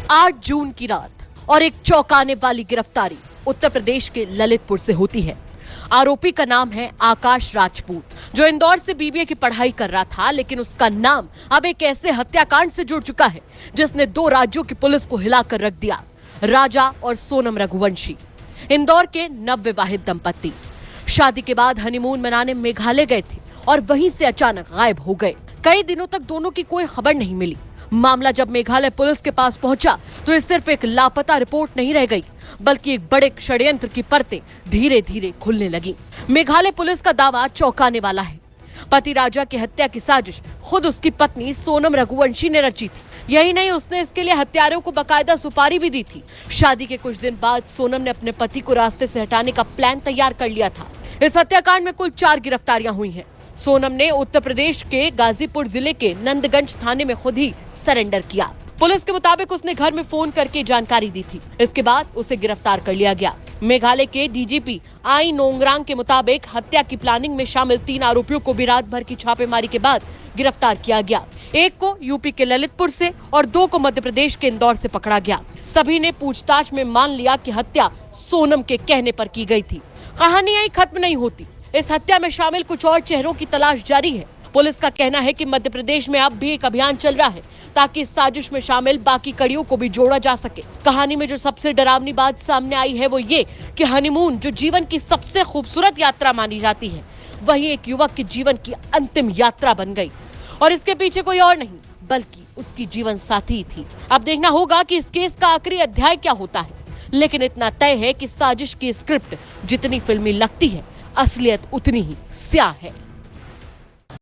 8 जून की रात और एक चौंकाने वाली गिरफ्तारी उत्तर प्रदेश के ललितपुर से होती है। आरोपी का नाम है आकाश राजपूत, जो इंदौर से बीबीए की पढ़ाई कर रहा था, लेकिन उसका नाम अब एक ऐसे हत्याकांड से जुड़ चुका है जिसने 2 राज्यों की पुलिस को हिलाकर रख दिया। राजा और सोनम रघुवंशी, इंदौर के नवविवाहित दंपति, शादी के बाद हनीमून मनाने मेघालय गए थे और वहीं से अचानक गायब हो गए। कई दिनों तक दोनों की कोई खबर नहीं मिली। मामला जब मेघालय पुलिस के पास पहुंचा तो ये सिर्फ एक लापता रिपोर्ट नहीं रह गई, बल्कि एक बड़े षड्यंत्र की परतें धीरे धीरे खुलने लगी। मेघालय पुलिस का दावा चौंकाने वाला है। पति राजा की हत्या की साजिश खुद उसकी पत्नी सोनम रघुवंशी ने रची थी। यही नहीं, उसने इसके लिए हत्यारों को बकायदा सुपारी भी दी थी। शादी के कुछ दिन बाद सोनम ने अपने पति को रास्ते से हटाने का प्लान तैयार कर लिया था। इस हत्याकांड में कुल 4 गिरफ्तारियां हुई हैं। सोनम ने उत्तर प्रदेश के गाजीपुर जिले के नंदगंज थाने में खुद ही सरेंडर किया। पुलिस के मुताबिक उसने घर में फोन करके जानकारी दी थी। इसके बाद उसे गिरफ्तार कर लिया गया। मेघालय के डीजीपी आई नोंगरांग के मुताबिक हत्या की प्लानिंग में शामिल 3 आरोपियों को भी रात भर की छापेमारी के बाद गिरफ्तार किया गया। एक को यूपी के ललितपुर से और 2 को मध्य प्रदेश के इंदौर से पकड़ा गया। सभी ने पूछताछ में मान लिया कि हत्या सोनम के कहने पर की गई थी। कहानी यहीं खत्म नहीं होती। इस हत्या में शामिल कुछ और चेहरों की तलाश जारी है। पुलिस का कहना है कि मध्य प्रदेश में अब भी एक अभियान चल रहा है ताकि इस साजिश में शामिल बाकी कड़ियों को भी जोड़ा जा सके। कहानी में जो सबसे डरावनी बात सामने आई है वो ये कि हनीमून, जो जीवन की सबसे खूबसूरत यात्रा मानी जाती है, वही एक युवक के जीवन की अंतिम यात्रा बन गई। और इसके पीछे कोई और नहीं बल्कि उसकी जीवन साथी थी। अब देखना होगा कि इस केस का आखिरी अध्याय क्या होता है, लेकिन इतना तय है कि साजिश की स्क्रिप्ट जितनी फिल्मी लगती है, असलियत उतनी ही स्याह है।